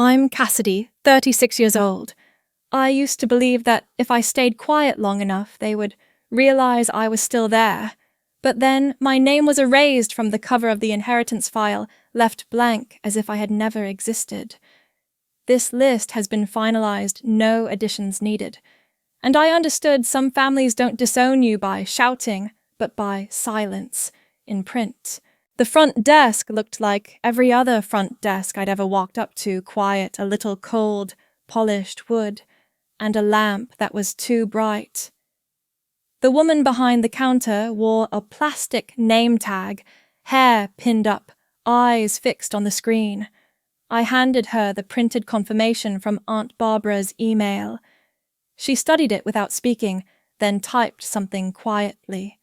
I'm Cassidy, 36 years old. I used to believe that if I stayed quiet long enough, they would realize I was still there. But then my name was erased from the cover of the inheritance file, left blank as if I had never existed. This list has been finalized, no additions needed. And I understood some families don't disown you by shouting, but by silence, in print. The front desk looked like every other front desk I'd ever walked up to, quiet, a little cold, polished wood, and a lamp that was too bright. The woman behind the counter wore a plastic name tag, hair pinned up, eyes fixed on the screen. I handed her the printed confirmation from Aunt Barbara's email. She studied it without speaking, then typed something quietly.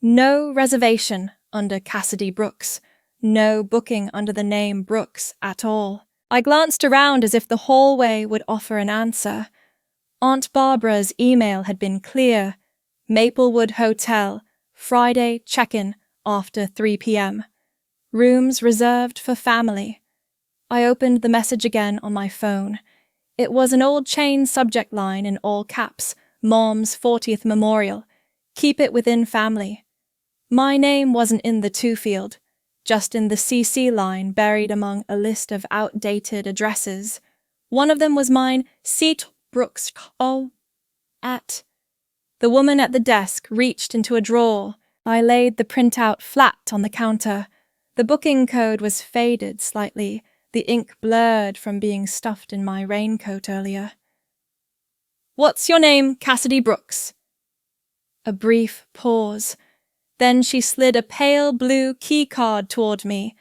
No reservation under Cassidy Brooks. No booking under the name Brooks at all. I glanced around as if the hallway would offer an answer. Aunt Barbara's email had been clear. Maplewood Hotel, Friday check-in after 3 p.m. Rooms reserved for family. I opened the message again on my phone. It was an old chain subject line in all caps, Mom's 40th memorial. Keep it within family. My name wasn't in the to field, just in the CC line buried among a list of outdated addresses. One of them was mine, Seat Brooks at. The woman at the desk reached into a drawer. I laid the printout flat on the counter. The booking code was faded slightly, the ink blurred from being stuffed in my raincoat earlier. "What's your name, Cassidy Brooks?" A brief pause. Then she slid a pale blue key card toward me.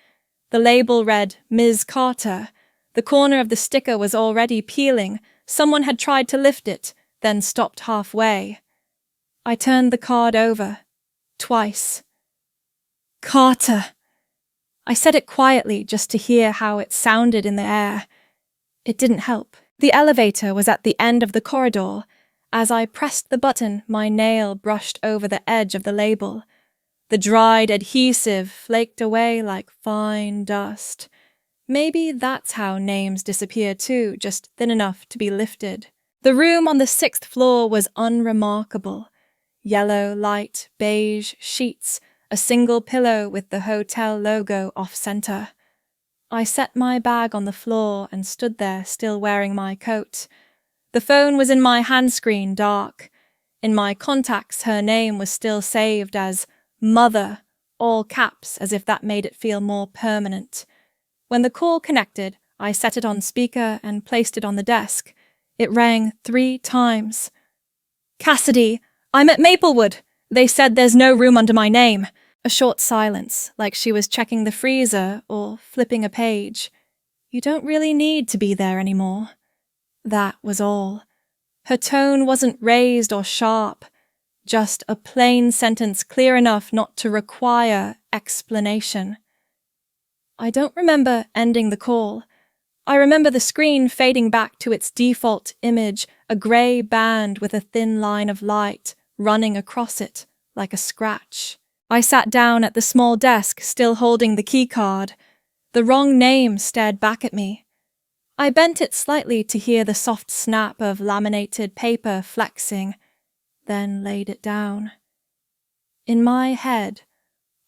The label read, Ms. Carter. The corner of the sticker was already peeling. Someone had tried to lift it, then stopped halfway. I turned the card over. Twice. Carter. I said it quietly just to hear how it sounded in the air. It didn't help. The elevator was at the end of the corridor. As I pressed the button, my nail brushed over the edge of the label. The dried adhesive flaked away like fine dust. Maybe that's how names disappear too, just thin enough to be lifted. The room on the 6th floor was unremarkable. Yellow, light, beige sheets, a single pillow with the hotel logo off-center. I set my bag on the floor and stood there, still wearing my coat. The phone was in my handscreen, dark. In my contacts, her name was still saved as Mother, all caps, as if that made it feel more permanent. When the call connected, I set it on speaker and placed it on the desk. It rang 3 times. "Cassidy, I'm at Maplewood. They said there's no room under my name." A short silence, like she was checking the freezer or flipping a page. "You don't really need to be there anymore." That was all. Her tone wasn't raised or sharp, just a plain sentence clear enough not to require explanation. I don't remember ending the call. I remember the screen fading back to its default image, a grey band with a thin line of light running across it like a scratch. I sat down at the small desk, still holding the key card. The wrong name stared back at me. I bent it slightly to hear the soft snap of laminated paper flexing, then laid it down. In my head,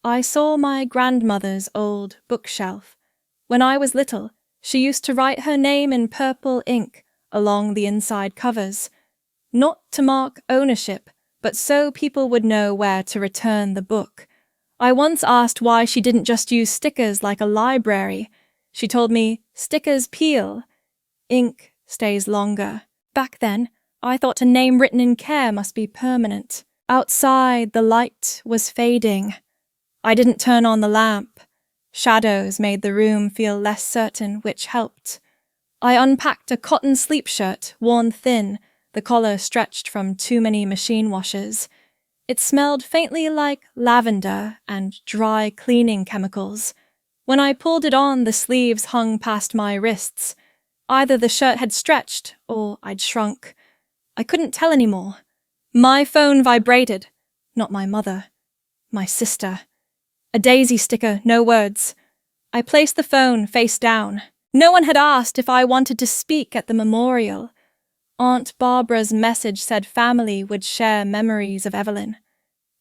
I saw my grandmother's old bookshelf. When I was little, she used to write her name in purple ink along the inside covers, not to mark ownership, but so people would know where to return the book. I once asked why she didn't just use stickers like a library. She told me, stickers peel. Ink stays longer. Back then, I thought a name written in care must be permanent. Outside, the light was fading. I didn't turn on the lamp. Shadows made the room feel less certain, which helped. I unpacked a cotton sleep shirt, worn thin, the collar stretched from too many machine washes. It smelled faintly like lavender and dry cleaning chemicals. When I pulled it on, the sleeves hung past my wrists. Either the shirt had stretched or I'd shrunk. I couldn't tell anymore. My phone vibrated. Not my mother. My sister. A daisy sticker, no words. I placed the phone face down. No one had asked if I wanted to speak at the memorial. Aunt Barbara's message said family would share memories of Evelyn.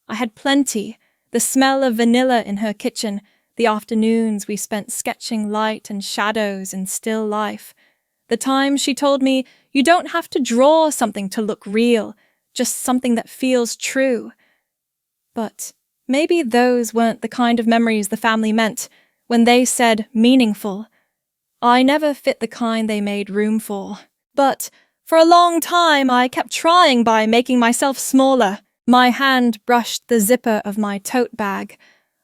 I had plenty, the smell of vanilla in her kitchen, the afternoons we spent sketching light and shadows in still life. The times she told me, you don't have to draw something to look real, just something that feels true. But maybe those weren't the kind of memories the family meant when they said meaningful. I never fit the kind they made room for. But for a long time I kept trying by making myself smaller. My hand brushed the zipper of my tote bag.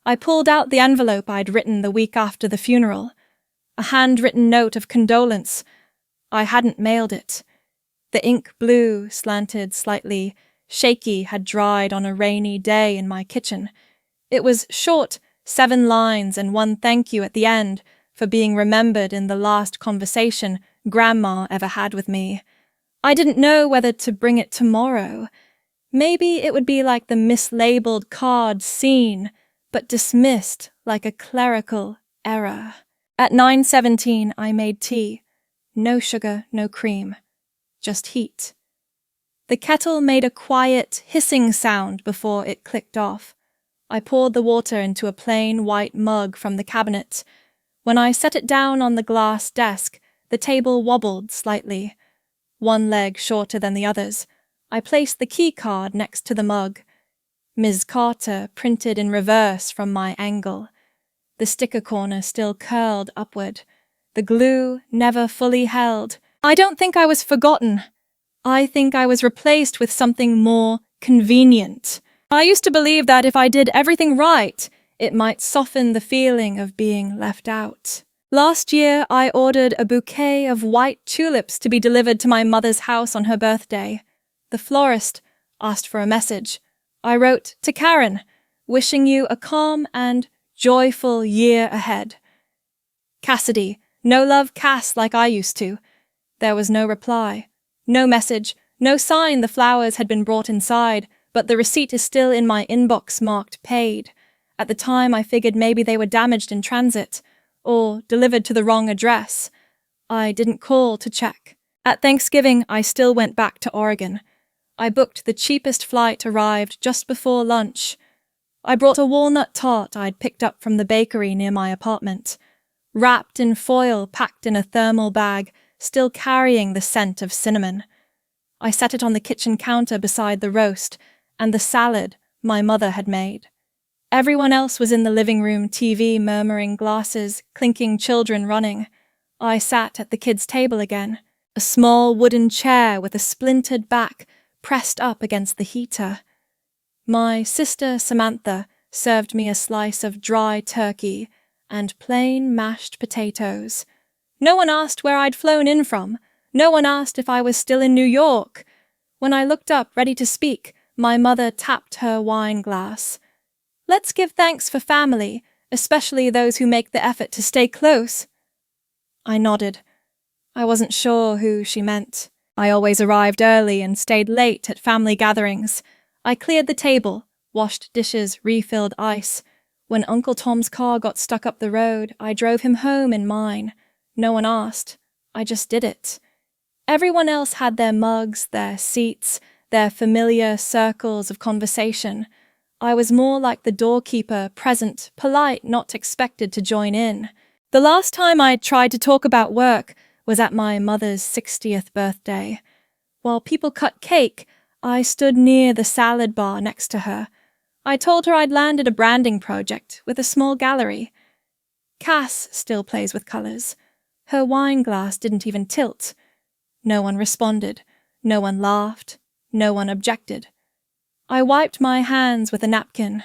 I pulled out the envelope I'd written the week after the funeral. A handwritten note of condolence. I hadn't mailed it. The ink blue, slanted slightly, shaky, had dried on a rainy day in my kitchen. It was short, 7 lines and one thank you at the end for being remembered in the last conversation Grandma ever had with me. I didn't know whether to bring it tomorrow. Maybe it would be like the mislabeled card seen, but dismissed like a clerical error. At 9:17 I made tea. No sugar, no cream. Just heat. The kettle made a quiet, hissing sound before it clicked off. I poured the water into a plain white mug from the cabinet. When I set it down on the glass desk, the table wobbled slightly. One leg shorter than the others. I placed the key card next to the mug. Ms. Carter printed in reverse from my angle. The sticker corner still curled upward. The glue never fully held. I don't think I was forgotten. I think I was replaced with something more convenient. I used to believe that if I did everything right, it might soften the feeling of being left out. Last year, I ordered a bouquet of white tulips to be delivered to my mother's house on her birthday. The florist asked for a message. I wrote to Karen, wishing you a calm and joyful year ahead. Cassidy, no love Cass like I used to. There was no reply. No message, no sign the flowers had been brought inside, but the receipt is still in my inbox marked paid. At the time, I figured maybe they were damaged in transit, or delivered to the wrong address. I didn't call to check. At Thanksgiving, I still went back to Oregon. I booked the cheapest flight, arrived just before lunch. I brought a walnut tart I'd picked up from the bakery near my apartment. Wrapped in foil, packed in a thermal bag, still carrying the scent of cinnamon. I set it on the kitchen counter beside the roast and the salad my mother had made. Everyone else was in the living room, TV murmuring, glasses, clinking, children running. I sat at the kids' table again, a small wooden chair with a splintered back pressed up against the heater. My sister Samantha served me a slice of dry turkey and plain mashed potatoes. No one asked where I'd flown in from. No one asked if I was still in New York. When I looked up, ready to speak, my mother tapped her wine glass. Let's give thanks for family, especially those who make the effort to stay close. I nodded. I wasn't sure who she meant. I always arrived early and stayed late at family gatherings. I cleared the table, washed dishes, refilled ice. When Uncle Tom's car got stuck up the road, I drove him home in mine. No one asked. I just did it. Everyone else had their mugs, their seats, their familiar circles of conversation. I was more like the doorkeeper, present, polite, not expected to join in. The last time I tried to talk about work was at my mother's 60th birthday. While people cut cake, I stood near the salad bar next to her. I told her I'd landed a branding project with a small gallery. Cass still plays with colors. Her wine glass didn't even tilt. No one responded. No one laughed. No one objected. I wiped my hands with a napkin.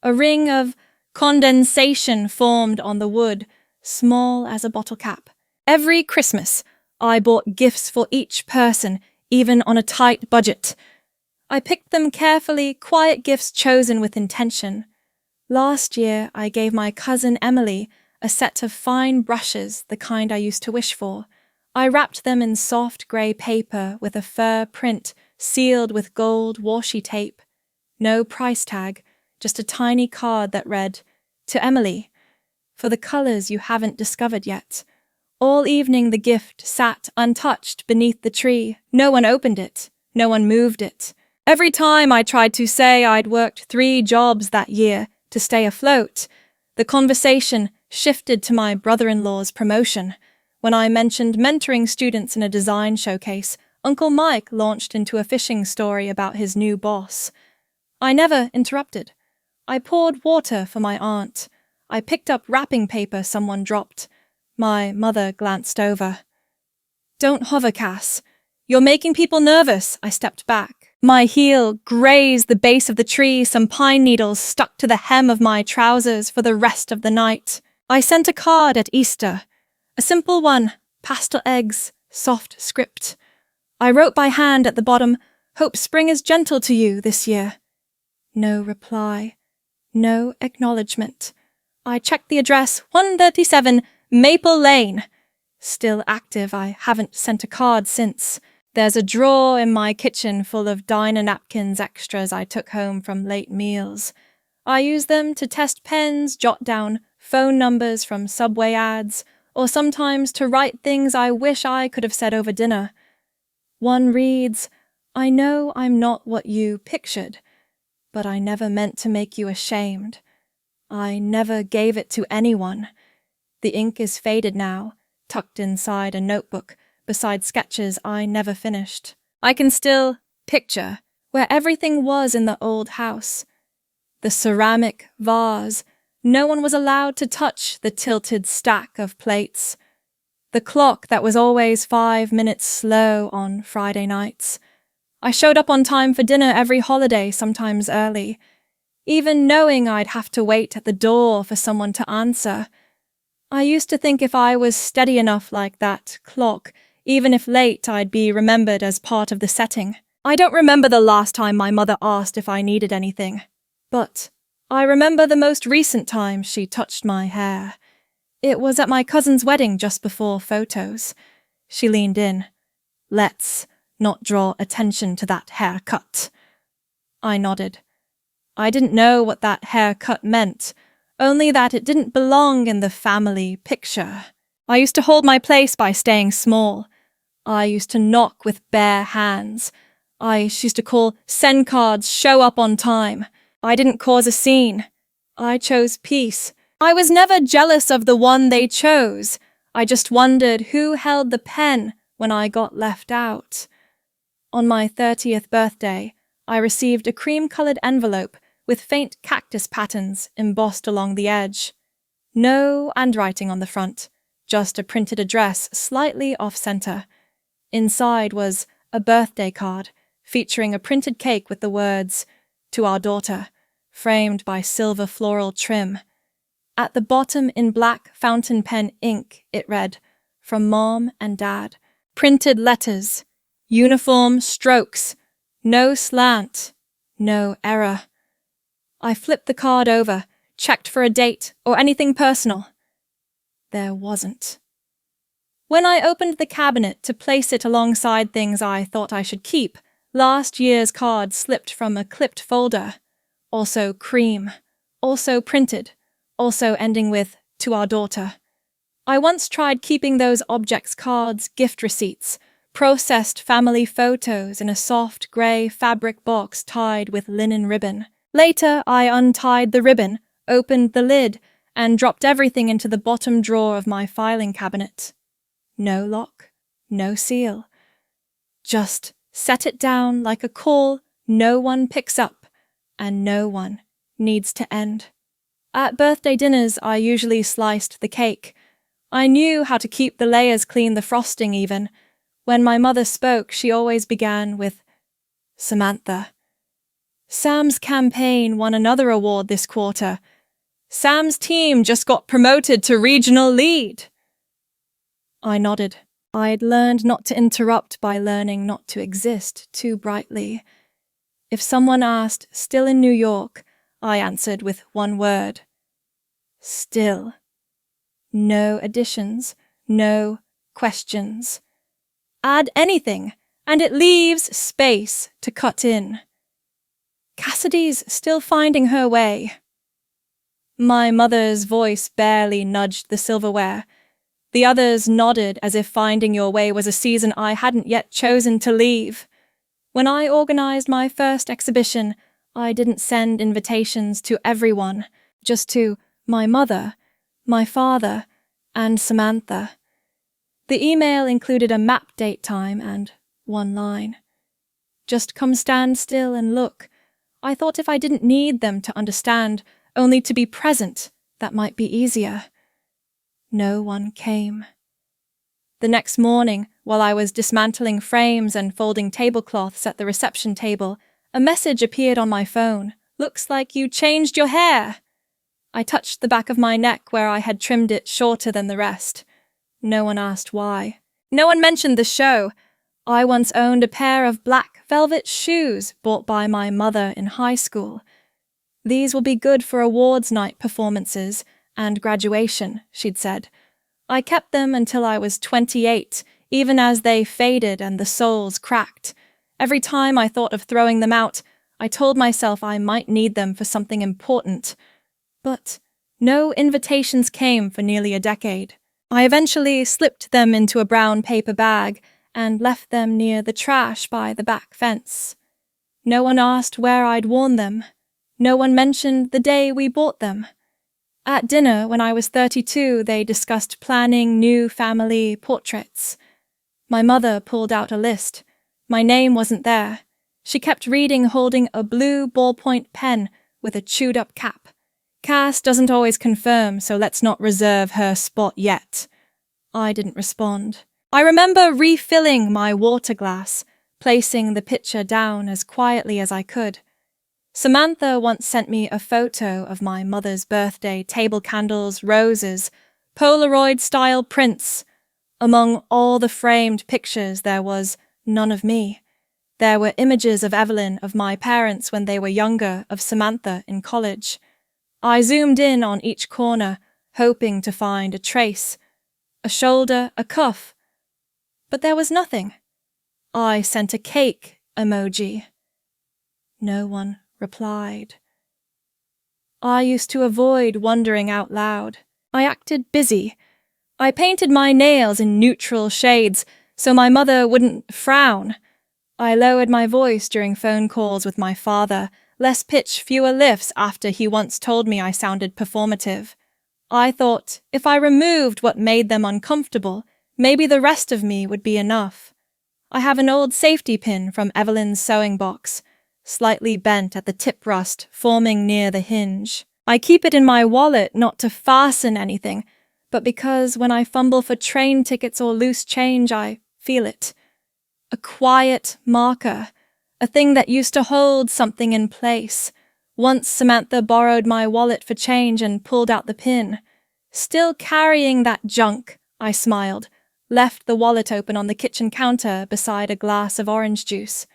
A ring of condensation formed on the wood, small as a bottle cap. Every Christmas, I bought gifts for each person, even on a tight budget. I picked them carefully, quiet gifts chosen with intention. Last year, I gave my cousin Emily a set of fine brushes, the kind I used to wish for. I wrapped them in soft grey paper with a fur print sealed with gold washi tape. No price tag, just a tiny card that read, "To Emily, for the colours you haven't discovered yet. All evening the gift sat untouched beneath the tree. No one opened it. No one moved it. Every time I tried to say I'd worked 3 jobs that year to stay afloat, the conversation shifted to my brother-in-law's promotion. When I mentioned mentoring students in a design showcase, Uncle Mike launched into a fishing story about his new boss. I never interrupted. I poured water for my aunt. I picked up wrapping paper someone dropped. My mother glanced over. "Don't hover, Cass. You're making people nervous." I stepped back. My heel grazed the base of the tree. Some pine needles stuck to the hem of my trousers for the rest of the night. I sent a card at Easter. A simple one, pastel eggs, soft script. I wrote by hand at the bottom, "Hope spring is gentle to you this year." No reply. No acknowledgement. I checked the address, 137 Maple Lane. Still active. I haven't sent a card since. There's a drawer in my kitchen full of diner napkins extras I took home from late meals. I use them to test pens, jot down phone numbers from Subway ads, or sometimes to write things I wish I could have said over dinner. One reads, "I know I'm not what you pictured, but I never meant to make you ashamed. I never gave it to anyone." The ink is faded now, tucked inside a notebook, beside sketches I never finished. I can still picture where everything was in the old house. The ceramic vase. No one was allowed to touch the tilted stack of plates. The clock that was always 5 minutes slow on Friday nights. I showed up on time for dinner every holiday, sometimes early, even knowing I'd have to wait at the door for someone to answer. I used to think if I was steady enough like that clock, even if late, I'd be remembered as part of the setting. I don't remember the last time my mother asked if I needed anything, but I remember the most recent time she touched my hair. It was at my cousin's wedding just before photos. She leaned in. "Let's not draw attention to that haircut." I nodded. I didn't know what that haircut meant, only that it didn't belong in the family picture. I used to hold my place by staying small. I used to knock with bare hands. I used to call send cards, show up on time. I didn't cause a scene. I chose peace. I was never jealous of the one they chose. I just wondered who held the pen when I got left out. On my 30th birthday, I received a cream-colored envelope with faint cactus patterns embossed along the edge. No handwriting on the front, just a printed address slightly off-center. Inside was a birthday card featuring a printed cake with the words, "To our daughter," framed by silver floral trim. At the bottom in black fountain pen ink, it read, "From Mom and Dad." Printed letters, uniform strokes, no slant, no error. I flipped the card over, checked for a date or anything personal. There wasn't. When I opened the cabinet to place it alongside things I thought I should keep, last year's card slipped from a clipped folder. Also cream, also printed, also ending with, "To our daughter." I once tried keeping those objects' cards, gift receipts, processed family photos in a soft grey fabric box tied with linen ribbon. Later, I untied the ribbon, opened the lid, and dropped everything into the bottom drawer of my filing cabinet. No lock, no seal. Just set it down like a call no one picks up, and no one needs to end. At birthday dinners, I usually sliced the cake. I knew how to keep the layers clean, the frosting even. When my mother spoke, she always began with, "Samantha. Sam's campaign won another award this quarter. Sam's team just got promoted to regional lead." I nodded. I'd learned not to interrupt by learning not to exist too brightly. If someone asked, "Still in New York?" I answered with one word. Still. No additions, no questions. Add anything, and it leaves space to cut in. Cassidy's still finding her way. My mother's voice barely nudged the silverware. The others nodded as if finding your way was a season I hadn't yet chosen to leave. When I organized my first exhibition, I didn't send invitations to everyone, just to my mother, my father, and Samantha. The email included a map date time and one line. Just come stand still and look. I thought if I didn't need them to understand, only to be present, that might be easier. No one came. The next morning, while I was dismantling frames and folding tablecloths at the reception table, a message appeared on my phone. "Looks like you changed your hair." I touched the back of my neck where I had trimmed it shorter than the rest. No one asked why. No one mentioned the show. I once owned a pair of black velvet shoes bought by my mother in high school. "These will be good for awards night performances and graduation," she'd said. I kept them until I was 28, even as they faded and the soles cracked. Every time I thought of throwing them out, I told myself I might need them for something important. But no invitations came for nearly a decade. I eventually slipped them into a brown paper bag and left them near the trash by the back fence. No one asked where I'd worn them. No one mentioned the day we bought them. At dinner, when I was 32, they discussed planning new family portraits. My mother pulled out a list. My name wasn't there. She kept reading, holding a blue ballpoint pen with a chewed-up cap. "Cass doesn't always confirm, so let's not reserve her spot yet." I didn't respond. I remember refilling my water glass, placing the pitcher down as quietly as I could. Samantha once sent me a photo of my mother's birthday, table candles, roses, Polaroid-style prints. Among all the framed pictures, there was none of me. There were images of Evelyn, of my parents when they were younger, of Samantha in college. I zoomed in on each corner, hoping to find a trace, a shoulder, a cuff. But there was nothing. I sent a cake emoji. No one replied. I used to avoid wondering out loud. I acted busy. I painted my nails in neutral shades so my mother wouldn't frown. I lowered my voice during phone calls with my father, less pitch, fewer lifts after he once told me I sounded performative. I thought if I removed what made them uncomfortable, maybe the rest of me would be enough. I have an old safety pin from Evelyn's sewing box, slightly bent at the tip rust forming near the hinge. I keep it in my wallet not to fasten anything, but because when I fumble for train tickets or loose change, I feel it. A quiet marker, a thing that used to hold something in place. Once Samantha borrowed my wallet for change and pulled out the pin. Still carrying that junk, I smiled, left the wallet open on the kitchen counter beside a glass of orange juice.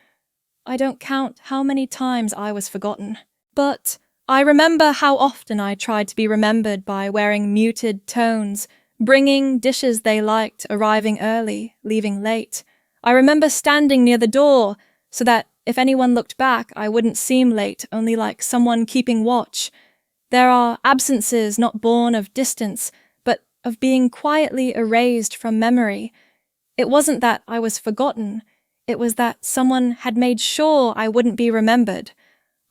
I don't count how many times I was forgotten. But I remember how often I tried to be remembered by wearing muted tones, bringing dishes they liked, arriving early, leaving late. I remember standing near the door so that if anyone looked back, I wouldn't seem late, only like someone keeping watch. There are absences not born of distance, but of being quietly erased from memory. It wasn't that I was forgotten. It was that someone had made sure I wouldn't be remembered.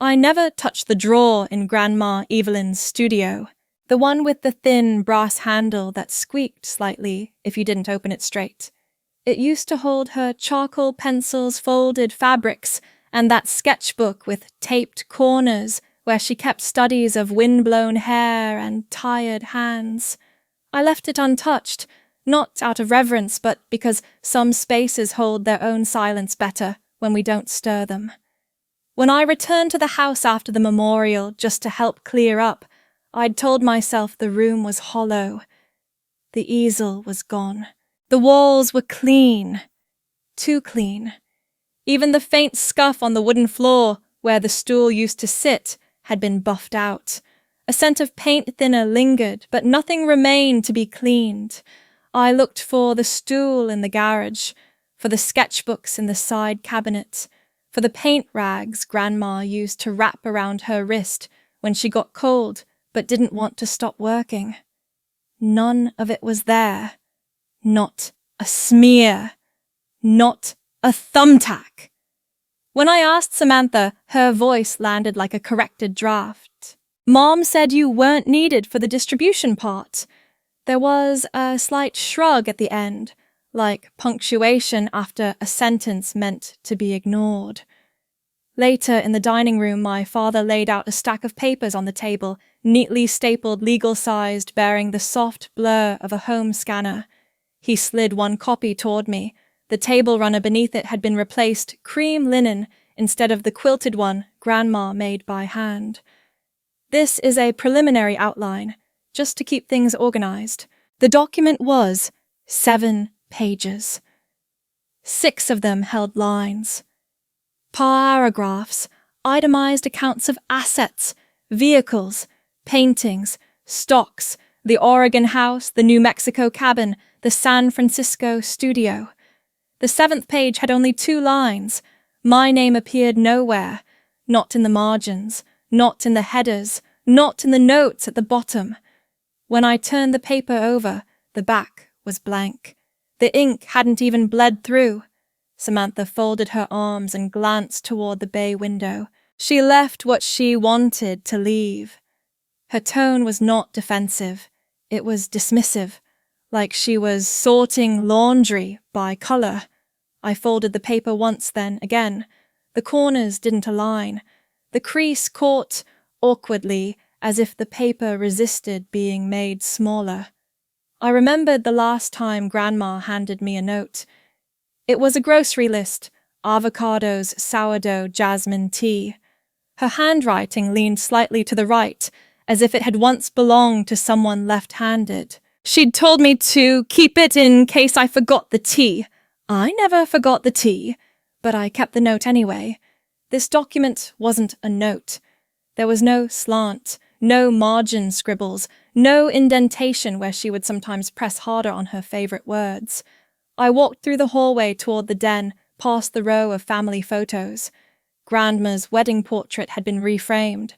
I never touched the drawer in Grandma Evelyn's studio, the one with the thin brass handle that squeaked slightly if you didn't open it straight. It used to hold her charcoal pencils, folded fabrics, and that sketchbook with taped corners where she kept studies of wind-blown hair and tired hands. I left it untouched, not out of reverence, but because some spaces hold their own silence better when we don't stir them. When I returned to the house after the memorial just to help clear up, I'd told myself the room was hollow. The easel was gone. The walls were clean. Too clean. Even the faint scuff on the wooden floor where the stool used to sit had been buffed out. A scent of paint thinner lingered, but nothing remained to be cleaned. I looked for the stool in the garage, for the sketchbooks in the side cabinet, for the paint rags Grandma used to wrap around her wrist when she got cold but didn't want to stop working. None of it was there. Not a smear. Not a thumbtack. When I asked Samantha, her voice landed like a corrected draft. Mom said you weren't needed for the distribution part. There was a slight shrug at the end, like punctuation after a sentence meant to be ignored. Later in the dining room, my father laid out a stack of papers on the table, neatly stapled legal-sized, bearing the soft blur of a home scanner. He slid one copy toward me. The table runner beneath it had been replaced cream linen instead of the quilted one Grandma made by hand. This is a preliminary outline, just to keep things organized. The document was 7 pages. 6 of them held lines. Paragraphs, itemized accounts of assets, vehicles, paintings, stocks, the Oregon house, the New Mexico cabin, the San Francisco studio. The 7th page had only 2 lines. My name appeared nowhere, not in the margins, not in the headers, not in the notes at the bottom. When I turned the paper over, the back was blank. The ink hadn't even bled through. Samantha folded her arms and glanced toward the bay window. She left what she wanted to leave. Her tone was not defensive. It was dismissive, like she was sorting laundry by color. I folded the paper once, then again. The corners didn't align. The crease caught awkwardly, as if the paper resisted being made smaller. I remembered the last time Grandma handed me a note. It was a grocery list, avocados, sourdough, jasmine tea. Her handwriting leaned slightly to the right, as if it had once belonged to someone left-handed. She'd told me to keep it in case I forgot the tea. I never forgot the tea, but I kept the note anyway. This document wasn't a note. There was no slant, no margin scribbles, no indentation where she would sometimes press harder on her favorite words. I walked through the hallway toward the den, past the row of family photos. Grandma's wedding portrait had been reframed.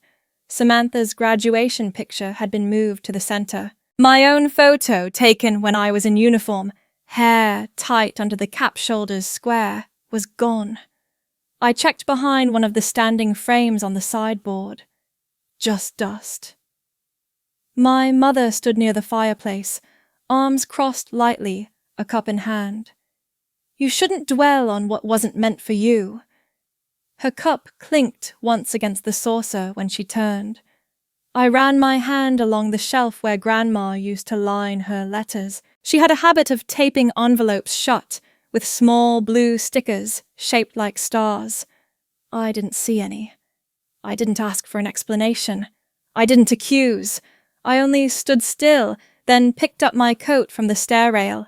Samantha's graduation picture had been moved to the center. My own photo, taken when I was in uniform, hair tight under the cap shoulders square, was gone. I checked behind one of the standing frames on the sideboard. Just dust. My mother stood near the fireplace, arms crossed lightly, a cup in hand. You shouldn't dwell on what wasn't meant for you. Her cup clinked once against the saucer when she turned. I ran my hand along the shelf where Grandma used to line her letters. She had a habit of taping envelopes shut with small blue stickers shaped like stars. I didn't see any. I didn't ask for an explanation. I didn't accuse. I only stood still, then picked up my coat from the stair rail.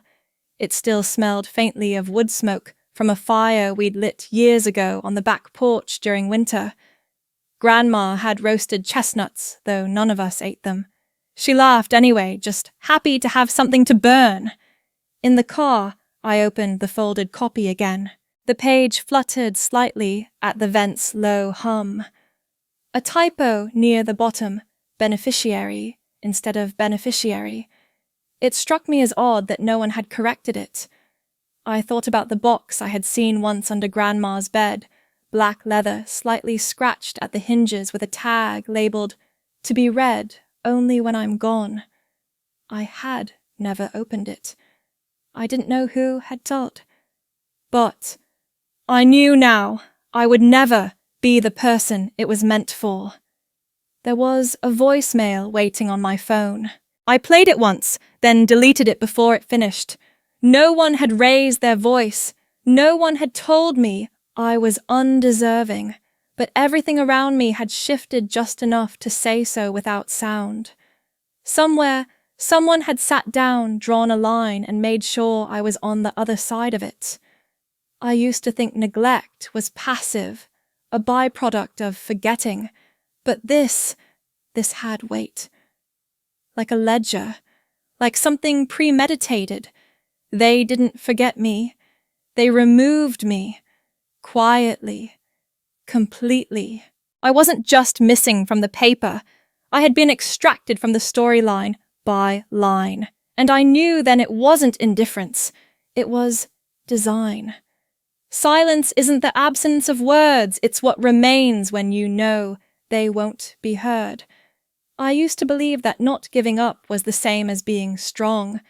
It still smelled faintly of wood smoke from a fire we'd lit years ago on the back porch during winter. Grandma had roasted chestnuts, though none of us ate them. She laughed anyway, just happy to have something to burn. In the car, I opened the folded copy again. The page fluttered slightly at the vent's low hum. A typo near the bottom, beneficiary, instead of beneficiary. It struck me as odd that no one had corrected it. I thought about the box I had seen once under Grandma's bed, black leather slightly scratched at the hinges with a tag labeled, "To be read only when I'm gone." I had never opened it. I didn't know who had told. But I knew now I would never be the person it was meant for. There was a voicemail waiting on my phone. I played it once, then deleted it before it finished. No one had raised their voice. No one had told me I was undeserving, but everything around me had shifted just enough to say so without sound. Somewhere, someone had sat down, drawn a line, and made sure I was on the other side of it. I used to think neglect was passive, a byproduct of forgetting, but this had weight. Like a ledger, like something premeditated. They didn't forget me. They removed me. Quietly. Completely. I wasn't just missing from the paper. I had been extracted from the storyline by line, And I knew then it wasn't indifference. It was design. Silence isn't the absence of words, it's what remains when you know they won't be heard. I used to believe that not giving up was the same as being strong,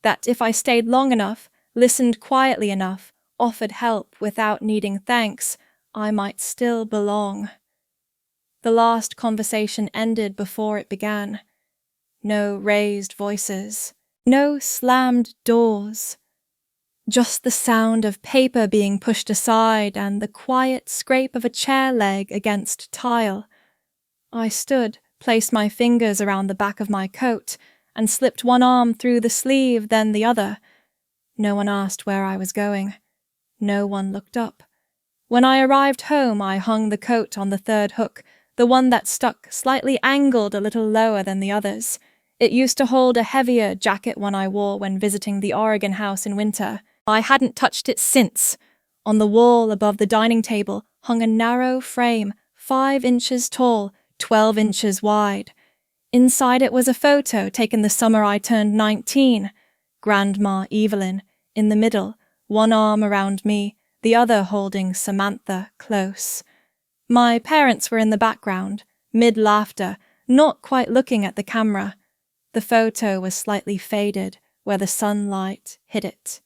that if I stayed long enough, listened quietly enough, offered help without needing thanks, I might still belong. The last conversation ended before it began. No raised voices, no slammed doors. Just the sound of paper being pushed aside and the quiet scrape of a chair leg against tile. I stood, placed my fingers around the back of my coat, and slipped one arm through the sleeve, then the other. No one asked where I was going. No one looked up. When I arrived home, I hung the coat on the third hook, the one that stuck slightly angled a little lower than the others. It used to hold a heavier jacket one I wore when visiting the Oregon house in winter. I hadn't touched it since. On the wall above the dining table hung a narrow frame, 5 inches tall, 12 inches wide. Inside it was a photo taken the summer I turned 19. Grandma Evelyn, in the middle, one arm around me, the other holding Samantha close. My parents were in the background, mid-laughter, not quite looking at the camera. The photo was slightly faded, where the sunlight hit it.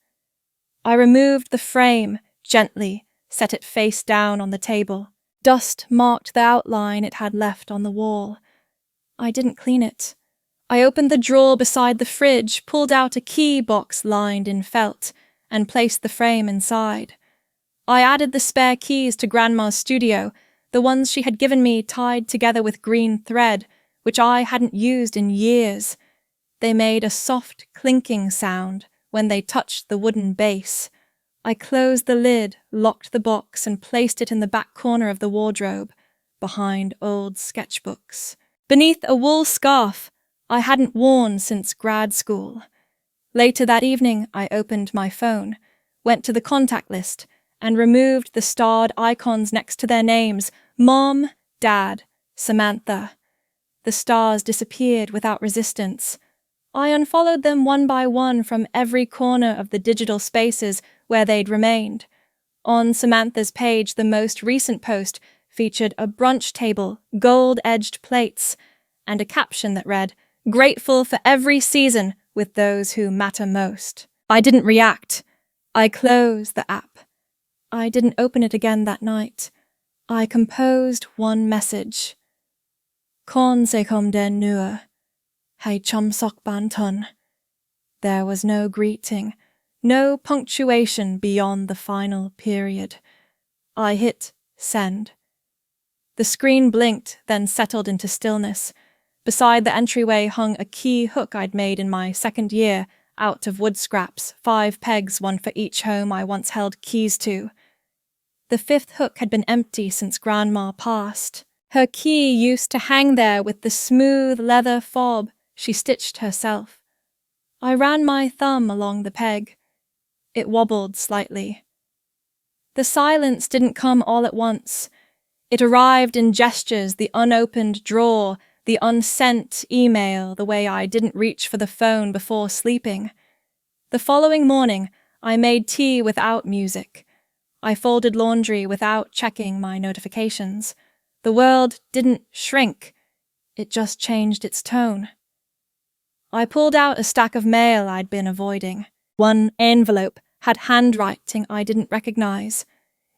I removed the frame, gently, set it face down on the table. Dust marked the outline it had left on the wall. I didn't clean it. I opened the drawer beside the fridge, pulled out a key box lined in felt, and placed the frame inside. I added the spare keys to Grandma's studio, the ones she had given me tied together with green thread, which I hadn't used in years. They made a soft clinking sound when they touched the wooden base. I closed the lid, locked the box, and placed it in the back corner of the wardrobe, behind old sketchbooks. Beneath a wool scarf I hadn't worn since grad school. Later that evening, I opened my phone, went to the contact list, and removed the starred icons next to their names, Mom, Dad, Samantha. The stars disappeared without resistance. I unfollowed them one by one from every corner of the digital spaces where they'd remained. On Samantha's page, the most recent post featured a brunch table, gold-edged plates, and a caption that read, "Grateful for every season with those who matter most." I didn't react. I closed the app. I didn't open it again that night. I composed one message. Con se kom den nua. Hei chum sok ban tun. There was no greeting, no punctuation beyond the final period. I hit send. The screen blinked, then settled into stillness. Beside the entryway hung a key hook I'd made in my second year, out of wood scraps, 5 pegs, one for each home I once held keys to. The 5th hook had been empty since Grandma passed. Her key used to hang there with the smooth leather fob she stitched herself. I ran my thumb along the peg. It wobbled slightly. The silence didn't come all at once. It arrived in gestures, the unopened drawer, the unsent email, the way I didn't reach for the phone before sleeping. The following morning, I made tea without music. I folded laundry without checking my notifications. The world didn't shrink. It just changed its tone. I pulled out a stack of mail I'd been avoiding. One envelope had handwriting I didn't recognize.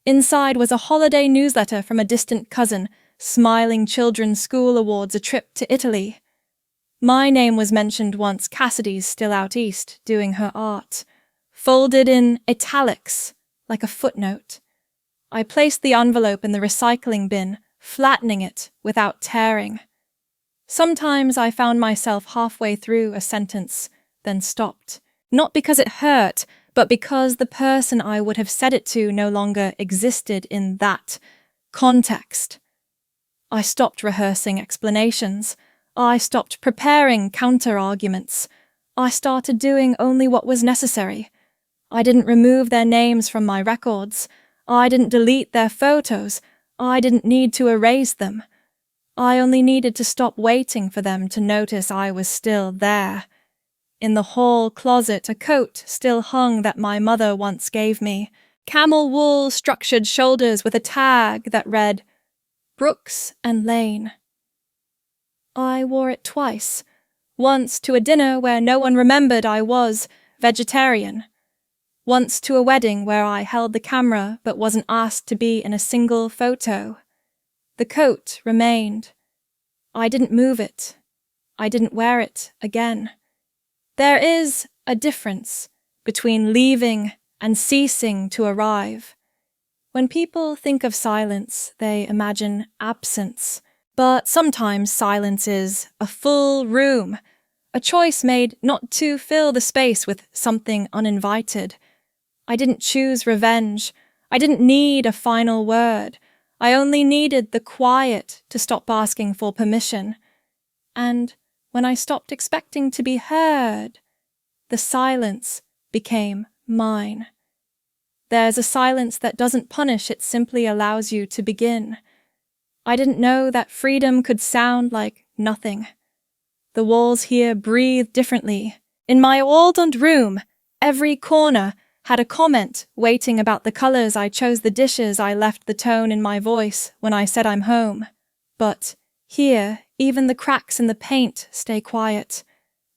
Inside was a holiday newsletter from a distant cousin, smiling children's school awards a trip to Italy. My name was mentioned once. Cassidy's still out east, doing her art. Folded in italics, like a footnote. I placed the envelope in the recycling bin, flattening it without tearing. Sometimes I found myself halfway through a sentence, then stopped. Not because it hurt, but because the person I would have said it to no longer existed in that context. I stopped rehearsing explanations. I stopped preparing counter-arguments. I started doing only what was necessary. I didn't remove their names from my records. I didn't delete their photos. I didn't need to erase them. I only needed to stop waiting for them to notice I was still there. In the hall closet, a coat still hung that my mother once gave me. Camel wool structured shoulders with a tag that read, Brooks and Lane. I wore it twice. Once to a dinner where no one remembered I was vegetarian. Once to a wedding where I held the camera but wasn't asked to be in a single photo. The coat remained. I didn't move it. I didn't wear it again. There is a difference between leaving and ceasing to arrive. When people think of silence, they imagine absence. But sometimes silence is a full room, a choice made not to fill the space with something uninvited. I didn't choose revenge. I didn't need a final word. I only needed the quiet to stop asking for permission. And when I stopped expecting to be heard, the silence became mine. There's a silence that doesn't punish, it simply allows you to begin. I didn't know that freedom could sound like nothing. The walls here breathe differently. In my walled room, every corner had a comment waiting about the colors I chose, the dishes I left, the tone in my voice when I said I'm home. But here, even the cracks in the paint stay quiet.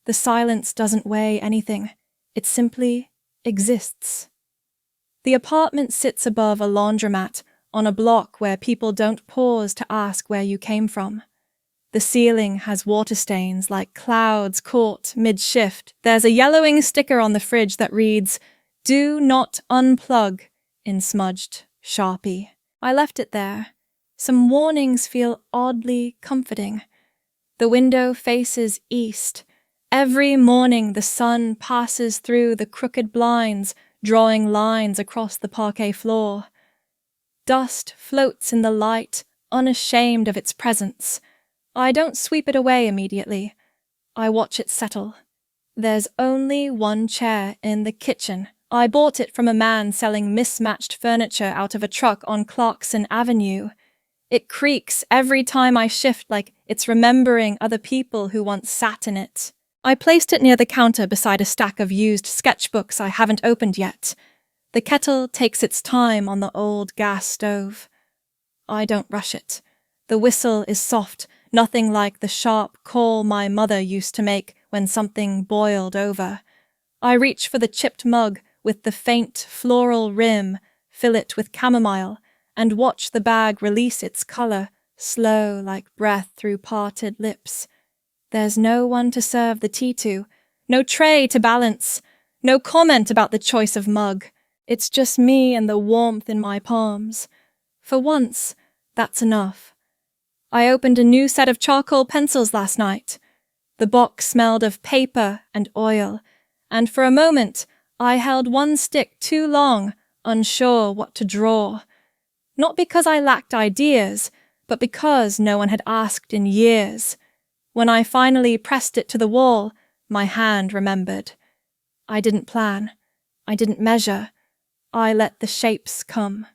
The silence doesn't weigh anything. It simply exists. The apartment sits above a laundromat on a block where people don't pause to ask where you came from. The ceiling has water stains like clouds caught mid-shift. There's a yellowing sticker on the fridge that reads, "Do not unplug," in smudged Sharpie. I left it there. Some warnings feel oddly comforting. The window faces east. Every morning the sun passes through the crooked blinds, drawing lines across the parquet floor. Dust floats in the light, unashamed of its presence. I don't sweep it away immediately. I watch it settle. There's only one chair in the kitchen. I bought it from a man selling mismatched furniture out of a truck on Clarkson Avenue. It creaks every time I shift, like it's remembering other people who once sat in it. I placed it near the counter beside a stack of used sketchbooks I haven't opened yet. The kettle takes its time on the old gas stove. I don't rush it. The whistle is soft, nothing like the sharp call my mother used to make when something boiled over. I reach for the chipped mug with the faint floral rim, fill it with chamomile, and watch the bag release its color, slow like breath through parted lips. There's no one to serve the tea to, no tray to balance, no comment about the choice of mug. It's just me and the warmth in my palms. For once, that's enough. I opened a new set of charcoal pencils last night. The box smelled of paper and oil, and for a moment I held one stick too long, unsure what to draw. Not because I lacked ideas, but because no one had asked in years. When I finally pressed it to the wall, my hand remembered. I didn't plan. I didn't measure. I let the shapes come.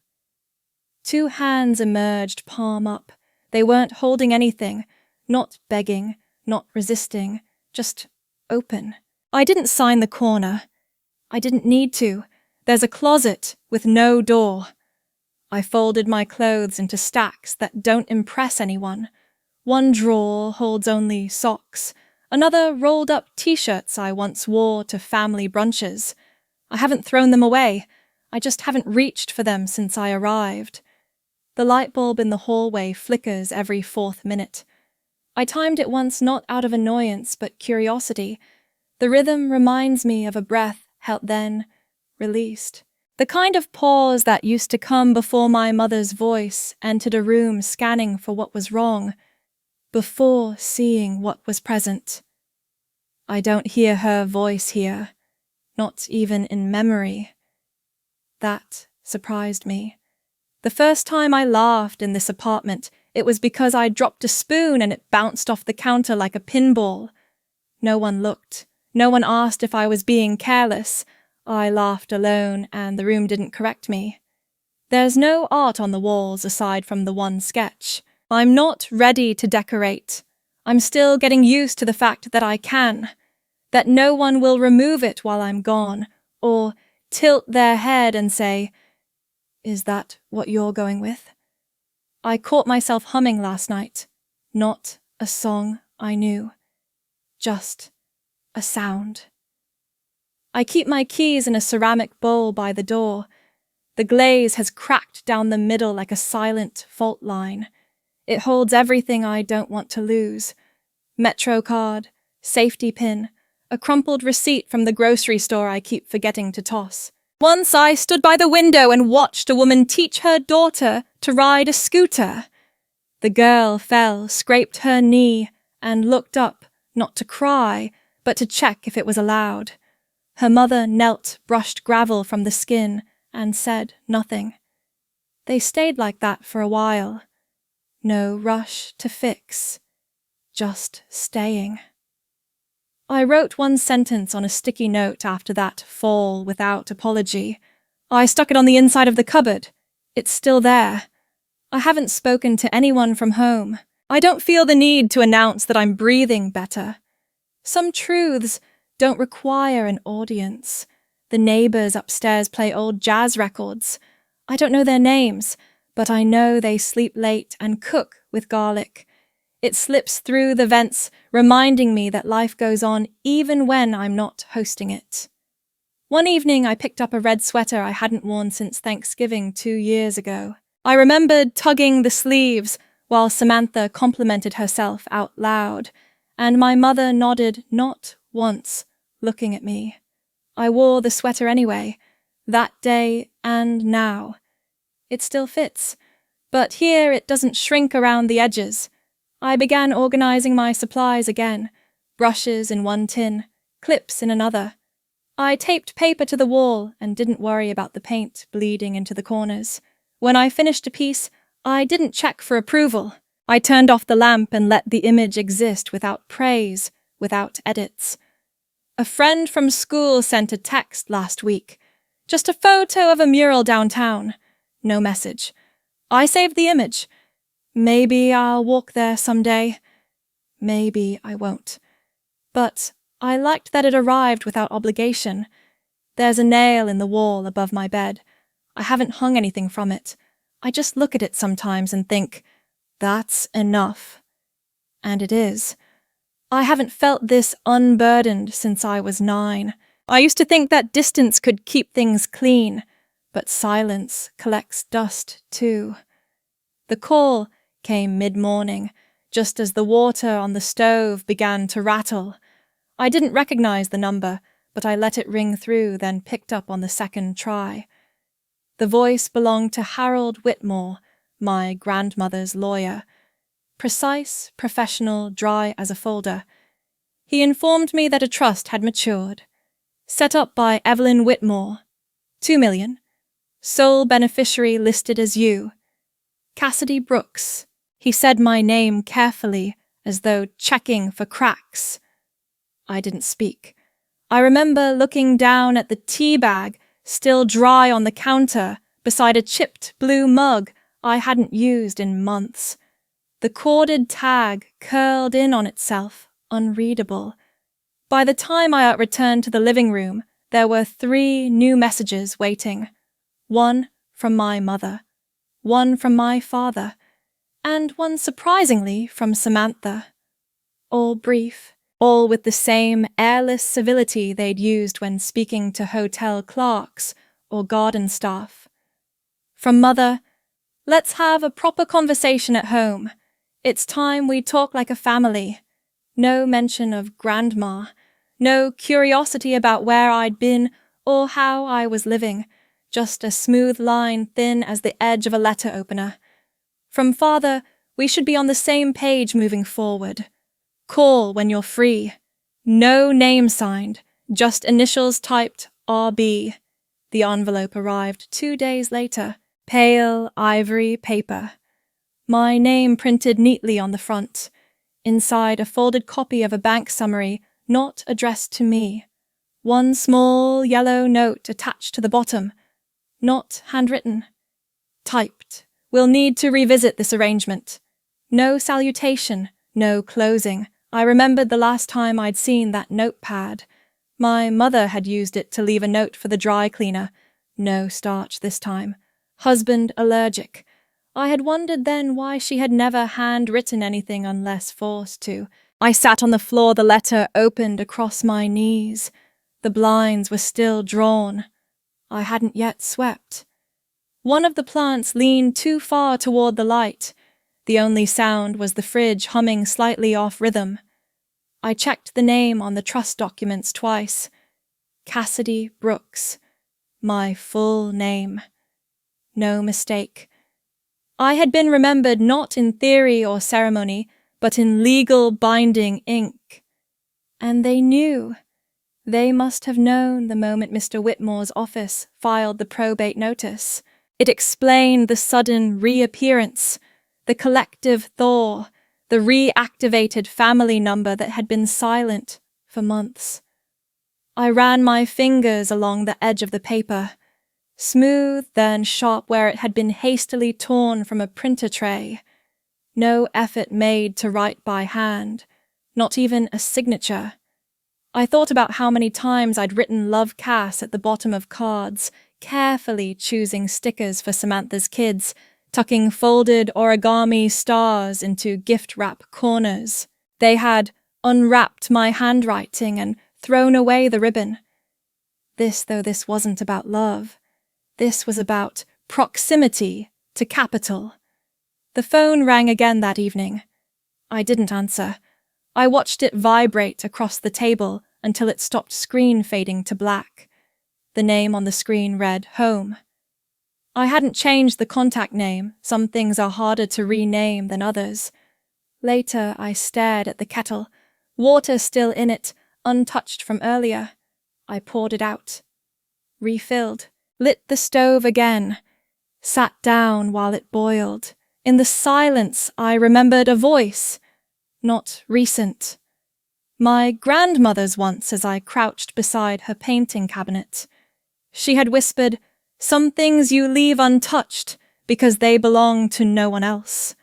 2 hands emerged, palm up. They weren't holding anything, not begging, not resisting, just open. I didn't sign the corner. I didn't need to. There's a closet with no door. I folded my clothes into stacks that don't impress anyone. One drawer holds only socks. Another rolled up t-shirts I once wore to family brunches. I haven't thrown them away. I just haven't reached for them since I arrived. The light bulb in the hallway flickers every 4th minute. I timed it once not out of annoyance but curiosity. The rhythm reminds me of a breath held then released. The kind of pause that used to come before my mother's voice entered a room scanning for what was wrong, before seeing what was present. I don't hear her voice here, not even in memory. That surprised me. The first time I laughed in this apartment, it was because I dropped a spoon and it bounced off the counter like a pinball. No one looked. No one asked if I was being careless. I laughed alone, and the room didn't correct me. There's no art on the walls aside from the one sketch. I'm not ready to decorate. I'm still getting used to the fact that I can. that no one will remove it while I'm gone, or tilt their head and say, "Is that what you're going with?" I caught myself humming last night, not a song I knew, just a sound. I keep my keys in a ceramic bowl by the door. The glaze has cracked down the middle like a silent fault line. It holds everything I don't want to lose. Metro card, safety pin, a crumpled receipt from the grocery store I keep forgetting to toss. Once I stood by the window and watched a woman teach her daughter to ride a scooter. The girl fell, scraped her knee, and looked up, not to cry, but to check if it was allowed. Her mother knelt, brushed gravel from the skin, and said nothing. They stayed like that for a while. No rush to fix, just staying. I wrote one sentence on a sticky note after that fall without apology. I stuck it on the inside of the cupboard. It's still there. I haven't spoken to anyone from home. I don't feel the need to announce that I'm breathing better. Some truths don't require an audience. The neighbors upstairs play old jazz records. I don't know their names, but I know they sleep late and cook with garlic. It slips through the vents, reminding me that life goes on even when I'm not hosting it. One evening I picked up a red sweater I hadn't worn since Thanksgiving 2 years ago. I remembered tugging the sleeves while Samantha complimented herself out loud, and my mother nodded not once, looking at me. I wore the sweater anyway, that day and now. It still fits, but here it doesn't shrink around the edges. I began organizing my supplies again, brushes in one tin, clips in another. I taped paper to the wall and didn't worry about the paint bleeding into the corners. When I finished a piece, I didn't check for approval. I turned off the lamp and let the image exist without praise, without edits. A friend from school sent a text last week. Just a photo of a mural downtown. No message. I saved the image. Maybe I'll walk there someday. Maybe I won't. But I liked that it arrived without obligation. There's a nail in the wall above my bed. I haven't hung anything from it. I just look at it sometimes and think, that's enough. And it is. I haven't felt this unburdened since I was 9. I used to think that distance could keep things clean, but silence collects dust too. The call came mid-morning, just as the water on the stove began to rattle. I didn't recognize the number, but I let it ring through, then picked up on the second try. The voice belonged to Harold Whitmore, my grandmother's lawyer. Precise, professional, dry as a folder. He informed me that a trust had matured. Set up by Evelyn Whitmore. 2 million. Sole beneficiary listed as you. Cassidy Brooks. He said my name carefully, as though checking for cracks. I didn't speak. I remember looking down at the tea bag, still dry on the counter, beside a chipped blue mug I hadn't used in months. The corded tag curled in on itself, unreadable. By the time I returned to the living room, there were 3 new messages waiting. 1 from my mother, 1 from my father, and 1 surprisingly from Samantha. All brief, all with the same airless civility they'd used when speaking to hotel clerks or garden staff. From Mother, let's have a proper conversation at home. It's time we talk like a family. No mention of Grandma. No curiosity about where I'd been or how I was living. Just a smooth line thin as the edge of a letter opener. From Father, we should be on the same page moving forward. Call when you're free. No name signed, just initials typed RB. The envelope arrived 2 days later. Pale ivory paper. My name printed neatly on the front. Inside a folded copy of a bank summary, not addressed to me. 1 small yellow note attached to the bottom. Not handwritten. Typed. We'll need to revisit this arrangement. No salutation, no closing. I remembered the last time I'd seen that notepad. My mother had used it to leave a note for the dry cleaner. No starch this time. Husband allergic. I had wondered then why she had never handwritten anything unless forced to. I sat on the floor, the letter opened across my knees. The blinds were still drawn. I hadn't yet swept. One of the plants leaned too far toward the light. The only sound was the fridge humming slightly off rhythm. I checked the name on the trust documents twice. Cassidy Brooks. My full name. No mistake. I had been remembered not in theory or ceremony, but in legal binding ink. And they knew. They must have known the moment Mr. Whitmore's office filed the probate notice. It explained the sudden reappearance, the collective thaw, the reactivated family number that had been silent for months. I ran my fingers along the edge of the paper, smooth then sharp where it had been hastily torn from a printer tray. No effort made to write by hand, not even a signature. I thought about how many times I'd written Love Cass at the bottom of cards, carefully choosing stickers for Samantha's kids, tucking folded origami stars into gift wrap corners. They had unwrapped my handwriting and thrown away the ribbon. This wasn't about love. This was about proximity to capital. The phone rang again that evening. I didn't answer. I watched it vibrate across the table until it stopped screen fading to black. The name on the screen read Home. I hadn't changed the contact name. Some things are harder to rename than others. Later, I stared at the kettle, water still in it, untouched from earlier. I poured it out. Refilled. Lit the stove again. Sat down while it boiled. In the silence, I remembered a voice. Not recent. My grandmother's once as I crouched beside her painting cabinet. She had whispered, "Some things you leave untouched because they belong to no one else."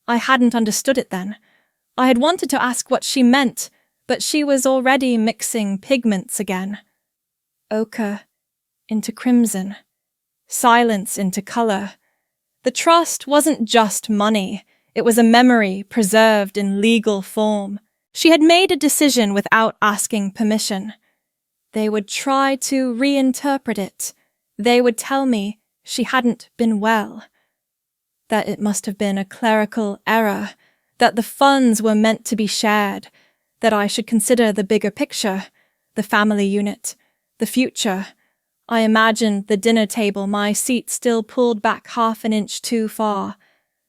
I hadn't understood it then. I had wanted to ask what she meant, but she was already mixing pigments again. Ochre into crimson. Silence into color. The trust wasn't just money. It was a memory preserved in legal form. She had made a decision without asking permission. They would try to reinterpret it. They would tell me she hadn't been well. That it must have been a clerical error. That the funds were meant to be shared. That I should consider the bigger picture. The family unit. The future. I imagined the dinner table, my seat still pulled back half an inch too far.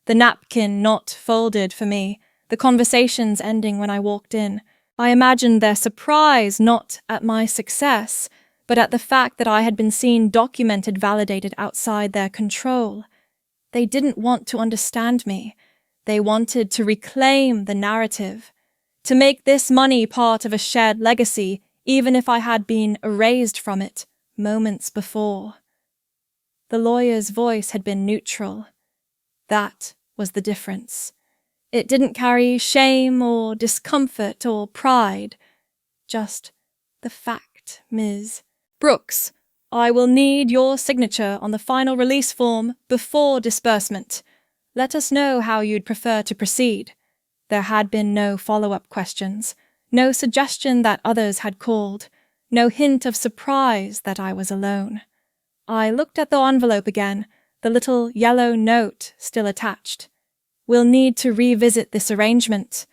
The napkin not folded for me. The conversations ending when I walked in. I imagined their surprise not at my success, but at the fact that I had been seen documented, validated outside their control. They didn't want to understand me. They wanted to reclaim the narrative, to make this money part of a shared legacy, even if I had been erased from it moments before. The lawyer's voice had been neutral. That was the difference. It didn't carry shame or discomfort or pride. Just the fact, Ms. Brooks, I will need your signature on the final release form before disbursement. Let us know how you'd prefer to proceed. There had been no follow-up questions, no suggestion that others had called, no hint of surprise that I was alone. I looked at the envelope again, the little yellow note still attached. We'll need to revisit this arrangement.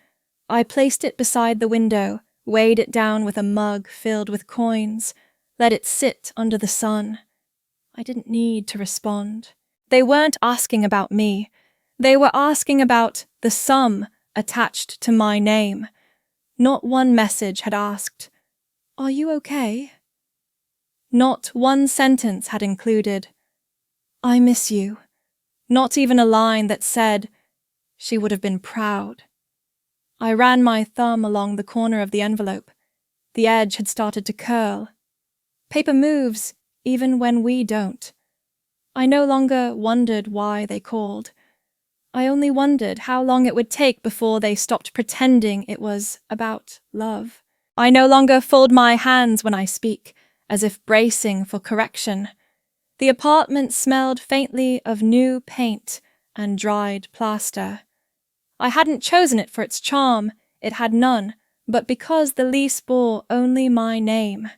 I placed it beside the window, weighed it down with a mug filled with coins, let it sit under the sun. I didn't need to respond. They weren't asking about me. They were asking about the sum attached to my name. Not one message had asked, "Are you okay?" Not one sentence had included, "I miss you." Not even a line that said, "She would have been proud." I ran my thumb along the corner of the envelope. The edge had started to curl. Paper moves, even when we don't. I no longer wondered why they called. I only wondered how long it would take before they stopped pretending it was about love. I no longer fold my hands when I speak, as if bracing for correction. The apartment smelled faintly of new paint and dried plaster. I hadn't chosen it for its charm, it had none, but because the lease bore only my name.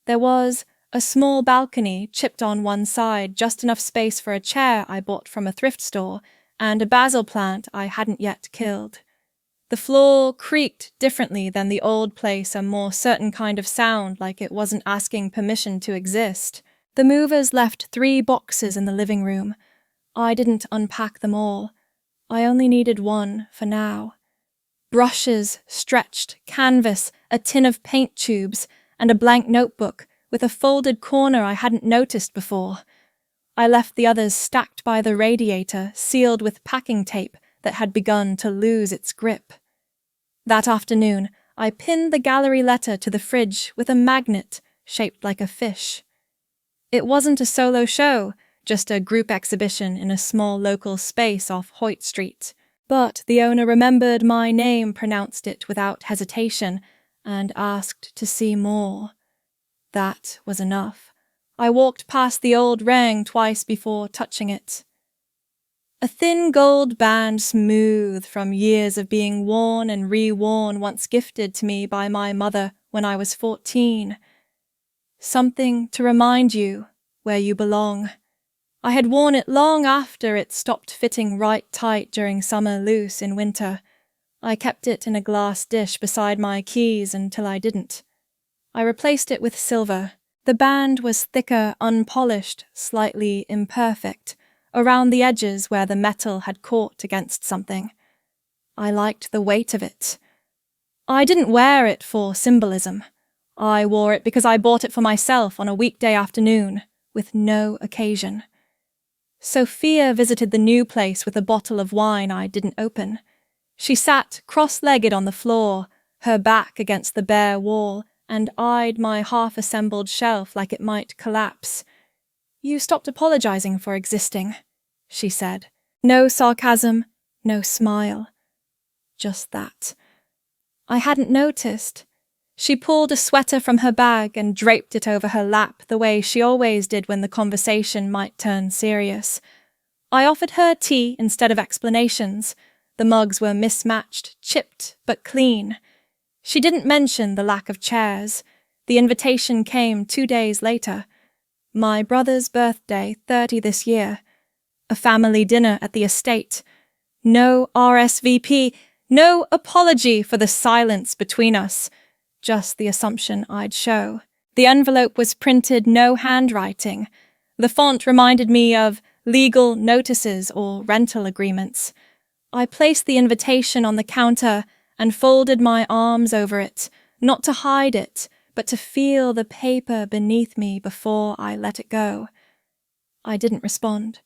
There was a small balcony chipped on one side, just enough space for a chair I bought from a thrift store, and a basil plant I hadn't yet killed. The floor creaked differently than the old place, a more certain kind of sound, like it wasn't asking permission to exist. The movers left 3 boxes in the living room. I didn't unpack them all. I only needed one for now. Brushes, stretched, canvas, a tin of paint tubes, and a blank notebook with a folded corner I hadn't noticed before. I left the others stacked by the radiator, sealed with packing tape that had begun to lose its grip. That afternoon, I pinned the gallery letter to the fridge with a magnet shaped like a fish. It wasn't a solo show, just a group exhibition in a small local space off Hoyt Street. But the owner remembered my name, pronounced it without hesitation, and asked to see more. That was enough. I walked past the old ring twice before touching it. A thin gold band, smooth from years of being worn and re-worn, once gifted to me by my mother when I was 14. Something to remind you where you belong. I had worn it long after it stopped fitting right tight during summer, loose in winter. I kept it in a glass dish beside my keys until I didn't. I replaced it with silver. The band was thicker, unpolished, slightly imperfect, around the edges where the metal had caught against something. I liked the weight of it. I didn't wear it for symbolism. I wore it because I bought it for myself on a weekday afternoon, with no occasion. Sophia visited the new place with a bottle of wine I didn't open. She sat cross-legged on the floor, her back against the bare wall, and eyed my half-assembled shelf like it might collapse. "You stopped apologizing for existing," she said. No sarcasm, no smile. Just that. I hadn't noticed. She pulled a sweater from her bag and draped it over her lap the way she always did when the conversation might turn serious. I offered her tea instead of explanations. The mugs were mismatched, chipped, but clean. She didn't mention the lack of chairs. The invitation came 2 days later. My brother's birthday, 30 this year. A family dinner at the estate. No RSVP, no apology for the silence between us. Just the assumption I'd show. The envelope was printed no handwriting. The font reminded me of legal notices or rental agreements. I placed the invitation on the counter and folded my arms over it, not to hide it, but to feel the paper beneath me before I let it go. I didn't respond.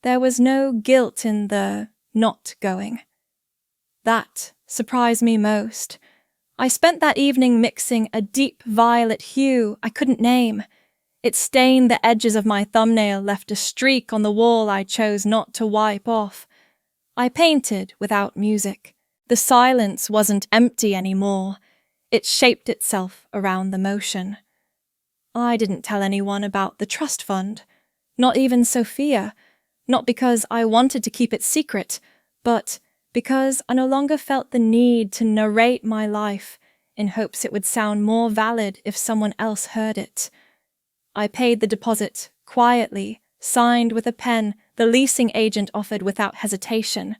There was no guilt in the not going. That surprised me most. I spent that evening mixing a deep violet hue I couldn't name. It stained the edges of my thumbnail, left a streak on the wall I chose not to wipe off. I painted without music. The silence wasn't empty anymore. It shaped itself around the motion. I didn't tell anyone about the trust fund, not even Sophia, not because I wanted to keep it secret, but because I no longer felt the need to narrate my life in hopes it would sound more valid if someone else heard it. I paid the deposit quietly, signed with a pen the leasing agent offered without hesitation.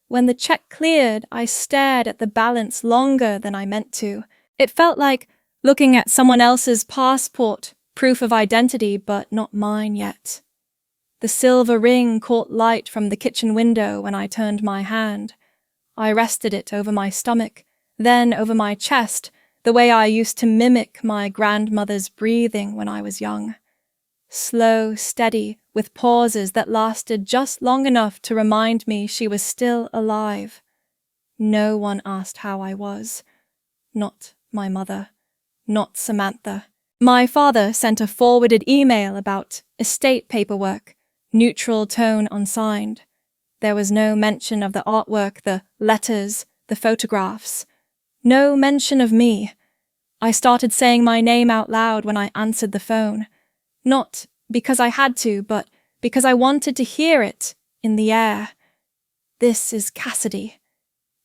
When the check cleared, I stared at the balance longer than I meant to. It felt like looking at someone else's passport, proof of identity, but not mine yet. The silver ring caught light from the kitchen window when I turned my hand. I rested it over my stomach, then over my chest, the way I used to mimic my grandmother's breathing when I was young. Slow, steady, with pauses that lasted just long enough to remind me she was still alive. No one asked how I was. Not my mother. Not Samantha. My father sent a forwarded email about estate paperwork, neutral tone unsigned. There was no mention of the artwork, the letters, the photographs. No mention of me. I started saying my name out loud when I answered the phone. Not because I had to, but because I wanted to hear it in the air. This is Cassidy.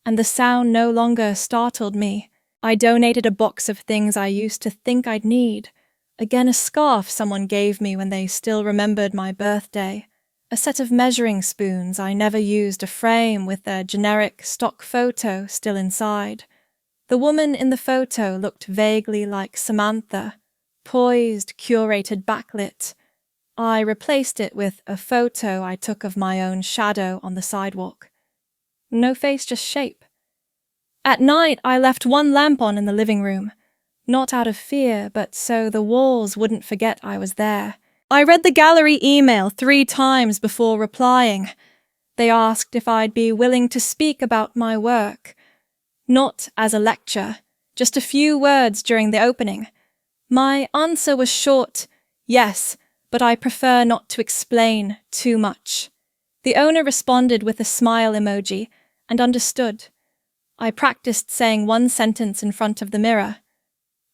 And the sound no longer startled me. I donated a box of things I used to think I'd need. Again, a scarf someone gave me when they still remembered my birthday. A set of measuring spoons I never used, a frame with their generic stock photo still inside. The woman in the photo looked vaguely like Samantha, poised, curated, backlit. I replaced it with a photo I took of my own shadow on the sidewalk. No face, just shape. At night, I left one lamp on in the living room, not out of fear, but so the walls wouldn't forget I was there. I read the gallery email 3 times before replying. They asked if I'd be willing to speak about my work. Not as a lecture, just a few words during the opening. My answer was short, yes, but I prefer not to explain too much. The owner responded with a smile emoji and understood. I practiced saying one sentence in front of the mirror.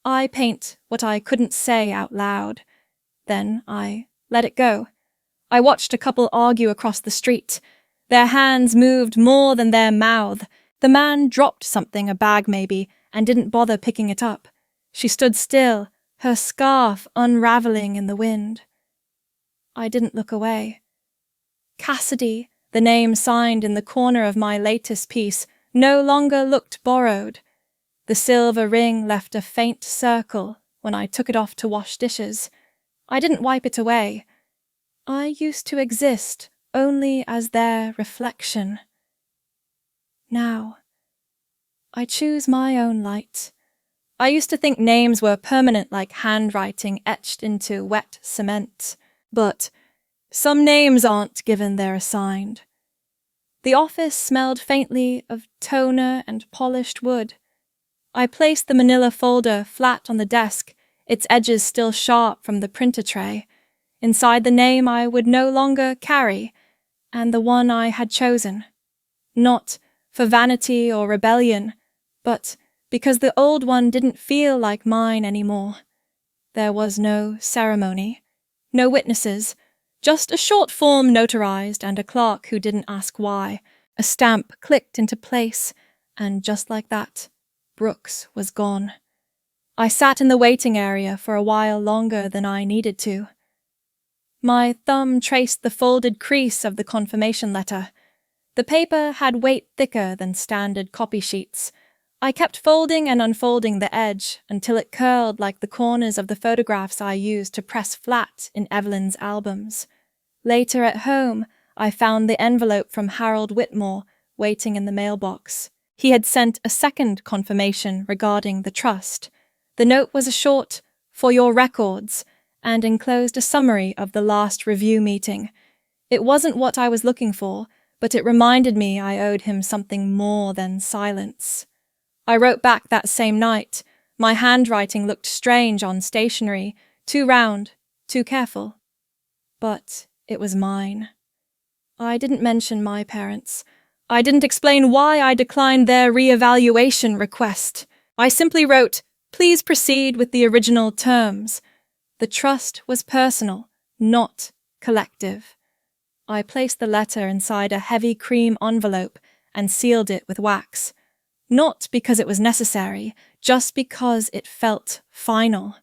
I paint what I couldn't say out loud. Then I let it go. I watched a couple argue across the street. Their hands moved more than their mouth. The man dropped something, a bag maybe, and didn't bother picking it up. She stood still, her scarf unraveling in the wind. I didn't look away. Cassidy, the name signed in the corner of my latest piece, no longer looked borrowed. The silver ring left a faint circle when I took it off to wash dishes. I didn't wipe it away. I used to exist only as their reflection. Now, I choose my own light. I used to think names were permanent like handwriting etched into wet cement. But some names aren't given they're assigned. The office smelled faintly of toner and polished wood. I placed the manila folder flat on the desk, its edges still sharp from the printer tray. Inside the name I would no longer carry, and the one I had chosen. Not for vanity or rebellion, but because the old one didn't feel like mine anymore. There was no ceremony, no witnesses, just a short form notarized and a clerk who didn't ask why. A stamp clicked into place, and just like that, Brooks was gone. I sat in the waiting area for a while longer than I needed to. My thumb traced the folded crease of the confirmation letter. The paper had weight thicker than standard copy sheets. I kept folding and unfolding the edge until it curled like the corners of the photographs I used to press flat in Evelyn's albums. Later at home, I found the envelope from Harold Whitmore waiting in the mailbox. He had sent a second confirmation regarding the trust. The note was a short, "For your records," and enclosed a summary of the last review meeting. It wasn't what I was looking for, but it reminded me I owed him something more than silence. I wrote back that same night. My handwriting looked strange on stationery, too round, too careful. But it was mine. I didn't mention my parents. I didn't explain why I declined their re-evaluation request. I simply wrote, "Please proceed with the original terms." The trust was personal, not collective. I placed the letter inside a heavy cream envelope and sealed it with wax. Not because it was necessary, just because it felt final.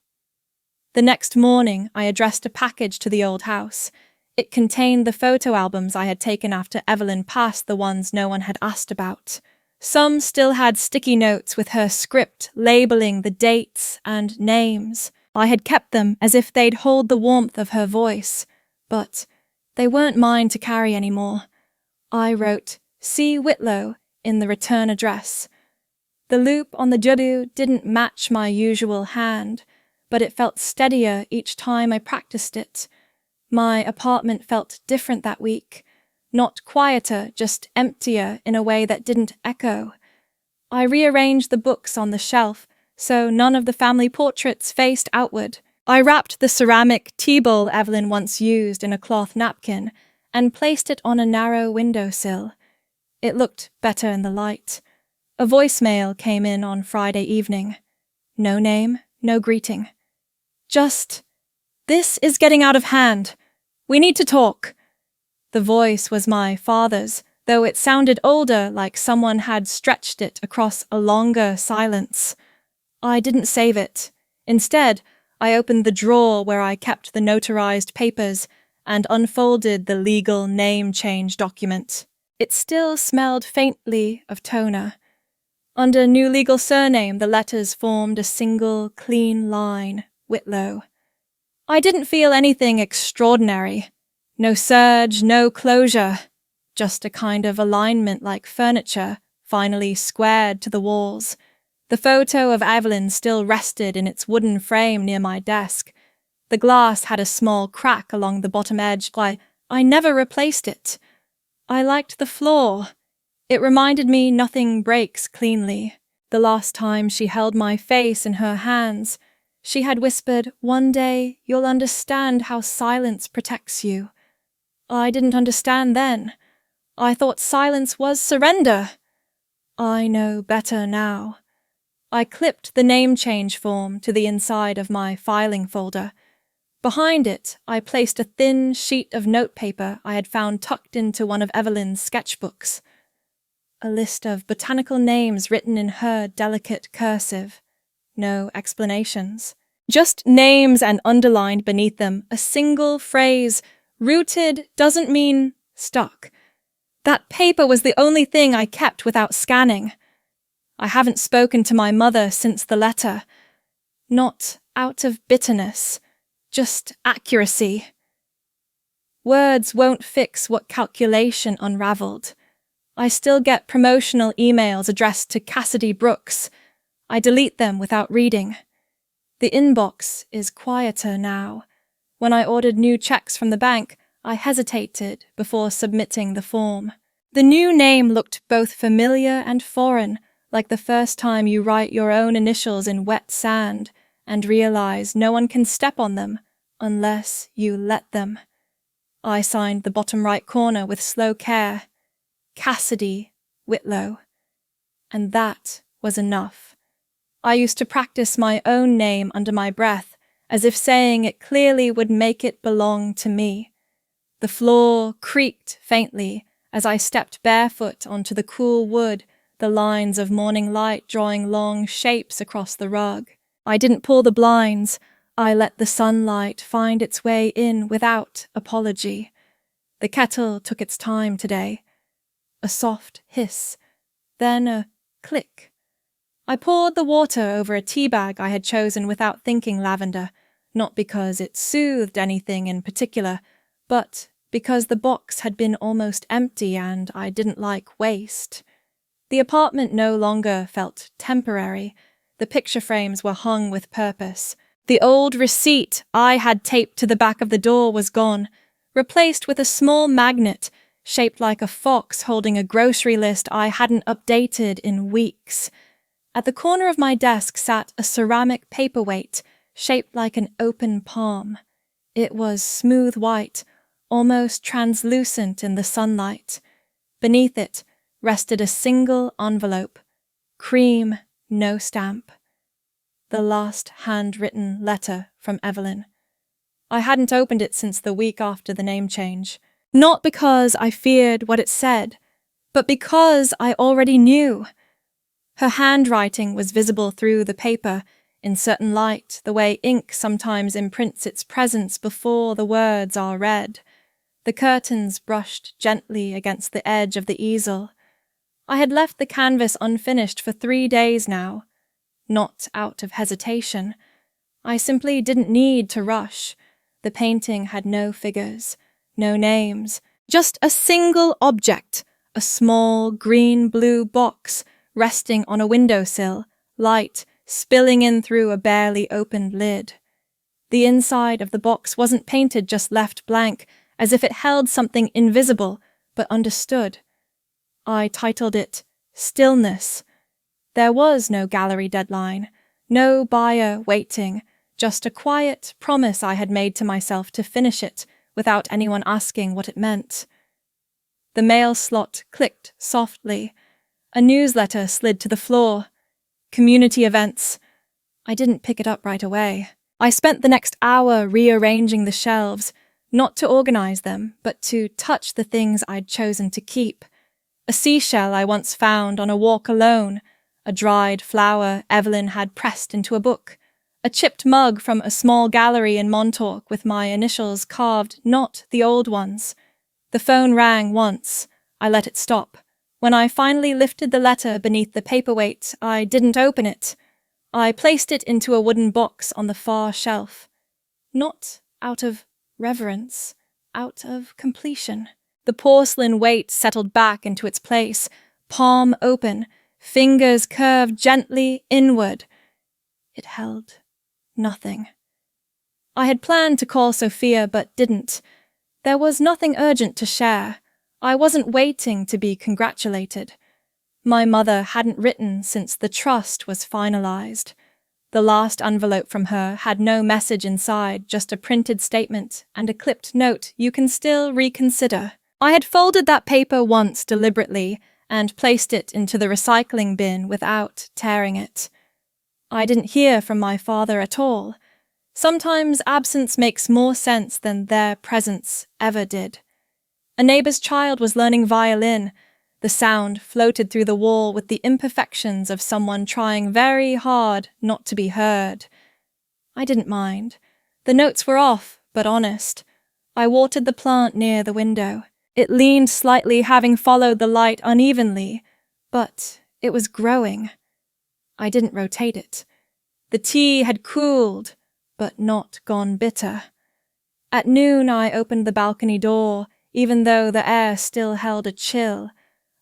The next morning, I addressed a package to the old house. It contained the photo albums I had taken after Evelyn passed, the ones no one had asked about. Some still had sticky notes with her script labeling the dates and names. I had kept them as if they'd hold the warmth of her voice, but they weren't mine to carry anymore. I wrote C. Whitlow in the return address. The loop on the judu didn't match my usual hand, but it felt steadier each time I practiced it. My apartment felt different that week. Not quieter, just emptier in a way that didn't echo. I rearranged the books on the shelf so none of the family portraits faced outward. I wrapped the ceramic tea bowl Evelyn once used in a cloth napkin and placed it on a narrow windowsill. It looked better in the light. A voicemail came in on Friday evening. No name, no greeting. Just, "This is getting out of hand. We need to talk." The voice was my father's, though it sounded older, like someone had stretched it across a longer silence. I didn't save it. Instead, I opened the drawer where I kept the notarized papers and unfolded the legal name change document. It still smelled faintly of toner. Under new legal surname, the letters formed a single, clean line, Whitlow. I didn't feel anything extraordinary. No surge, no closure. Just a kind of alignment like furniture, finally squared to the walls. The photo of Evelyn still rested in its wooden frame near my desk. The glass had a small crack along the bottom edge. I never replaced it. I liked the floor. It reminded me nothing breaks cleanly. The last time she held my face in her hands, she had whispered, "One day you'll understand how silence protects you." I didn't understand then. I thought silence was surrender. I know better now. I clipped the name change form to the inside of my filing folder. Behind it, I placed a thin sheet of notepaper I had found tucked into one of Evelyn's sketchbooks. A list of botanical names written in her delicate cursive. No explanations. Just names and underlined beneath them a single phrase, "Rooted doesn't mean stuck." That paper was the only thing I kept without scanning. I haven't spoken to my mother since the letter. Not out of bitterness, just accuracy. Words won't fix what calculation unraveled. I still get promotional emails addressed to Cassidy Brooks. I delete them without reading. The inbox is quieter now. When I ordered new checks from the bank, I hesitated before submitting the form. The new name looked both familiar and foreign, like the first time you write your own initials in wet sand and realize no one can step on them unless you let them. I signed the bottom right corner with slow care. Cassidy Whitlow. And that was enough. I used to practice my own name under my breath, as if saying it clearly would make it belong to me. The floor creaked faintly as I stepped barefoot onto the cool wood, the lines of morning light drawing long shapes across the rug. I didn't pull the blinds. I let the sunlight find its way in without apology. The kettle took its time today. A soft hiss, then a click. I poured the water over a tea bag I had chosen without thinking lavender, not because it soothed anything in particular, but because the box had been almost empty and I didn't like waste. The apartment no longer felt temporary. The picture frames were hung with purpose. The old receipt I had taped to the back of the door was gone, replaced with a small magnet shaped like a fox holding a grocery list I hadn't updated in weeks. At the corner of my desk sat a ceramic paperweight shaped like an open palm. It was smooth white, almost translucent in the sunlight. Beneath it rested a single envelope, cream, no stamp. The last handwritten letter from Evelyn. I hadn't opened it since the week after the name change. Not because I feared what it said, but because I already knew. Her handwriting was visible through the paper, in certain light, the way ink sometimes imprints its presence before the words are read. The curtains brushed gently against the edge of the easel. I had left the canvas unfinished for 3 days now. Not out of hesitation. I simply didn't need to rush. The painting had no figures, no names, just a single object, a small green-blue box resting on a windowsill, light spilling in through a barely opened lid. The inside of the box wasn't painted, just left blank, as if it held something invisible but understood. I titled it Stillness. There was no gallery deadline, no buyer waiting, just a quiet promise I had made to myself to finish it without anyone asking what it meant. The mail slot clicked softly. A newsletter slid to the floor. Community events. I didn't pick it up right away. I spent the next hour rearranging the shelves, not to organize them, but to touch the things I'd chosen to keep. A seashell I once found on a walk alone, a dried flower Evelyn had pressed into a book, a chipped mug from a small gallery in Montauk with my initials carved, not the old ones. The phone rang once. I let it stop. When I finally lifted the letter beneath the paperweight, I didn't open it. I placed it into a wooden box on the far shelf. Not out of reverence, out of completion. The porcelain weight settled back into its place, palm open, fingers curved gently inward. It held nothing. I had planned to call Sophia, but didn't. There was nothing urgent to share. I wasn't waiting to be congratulated. My mother hadn't written since the trust was finalized. The last envelope from her had no message inside, just a printed statement and a clipped note you can still reconsider. I had folded that paper once deliberately and placed it into the recycling bin without tearing it. I didn't hear from my father at all. Sometimes absence makes more sense than their presence ever did. A neighbor's child was learning violin. The sound floated through the wall with the imperfections of someone trying very hard not to be heard. I didn't mind. The notes were off, but honest. I watered the plant near the window. It leaned slightly, having followed the light unevenly, but it was growing. I didn't rotate it. The tea had cooled, but not gone bitter. At noon I opened the balcony door, even though the air still held a chill.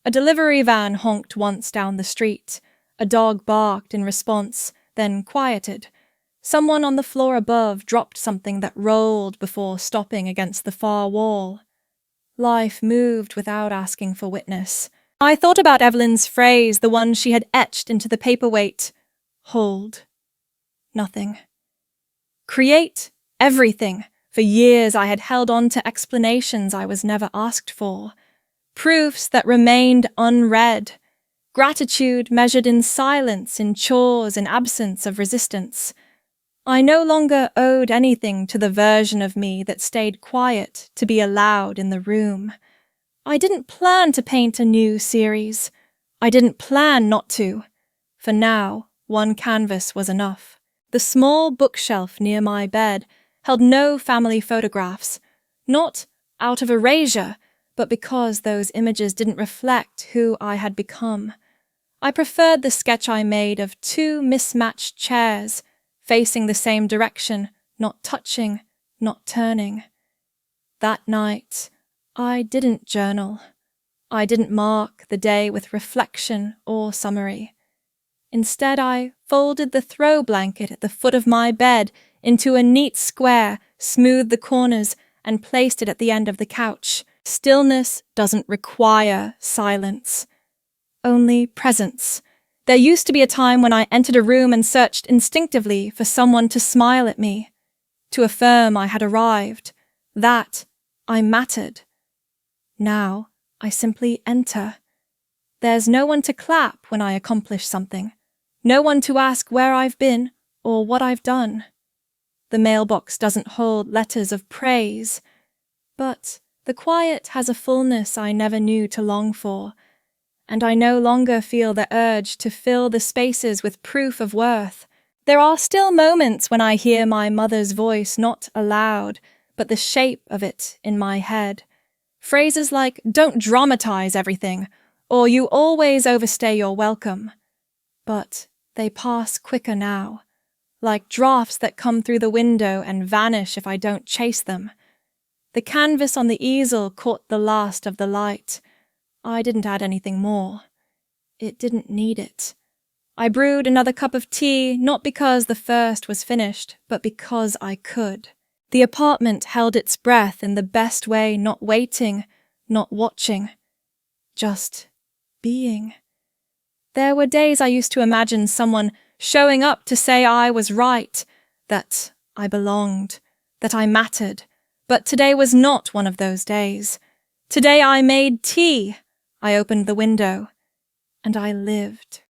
A delivery van honked once down the street. A dog barked in response, then quieted. Someone on the floor above dropped something that rolled before stopping against the far wall. Life moved without asking for witness. I thought about Evelyn's phrase, the one she had etched into the paperweight. Hold. Nothing. Create everything. For years I had held on to explanations I was never asked for. Proofs that remained unread. Gratitude measured in silence, in chores, in absence of resistance. I no longer owed anything to the version of me that stayed quiet to be allowed in the room. I didn't plan to paint a new series. I didn't plan not to. For now, one canvas was enough. The small bookshelf near my bed held no family photographs, not out of erasure, but because those images didn't reflect who I had become. I preferred the sketch I made of two mismatched chairs, facing the same direction, not touching, not turning. That night, I didn't journal. I didn't mark the day with reflection or summary. Instead, I folded the throw blanket at the foot of my bed into a neat square, smoothed the corners, and placed it at the end of the couch. Stillness doesn't require silence, only presence. There used to be a time when I entered a room and searched instinctively for someone to smile at me, to affirm I had arrived, that I mattered. Now, I simply enter. There's no one to clap when I accomplish something, no one to ask where I've been or what I've done. The mailbox doesn't hold letters of praise, but the quiet has a fullness I never knew to long for, and I no longer feel the urge to fill the spaces with proof of worth. There are still moments when I hear my mother's voice not aloud, but the shape of it in my head. Phrases like, "Don't dramatize everything," or "You always overstay your welcome." But they pass quicker now, like drafts that come through the window and vanish if I don't chase them. The canvas on the easel caught the last of the light. I didn't add anything more. It didn't need it. I brewed another cup of tea, not because the first was finished, but because I could. The apartment held its breath in the best way, not waiting, not watching, just being. There were days I used to imagine someone showing up to say I was right, that I belonged, that I mattered, But today was not one of those days. Today I made tea. I opened the window, and I lived.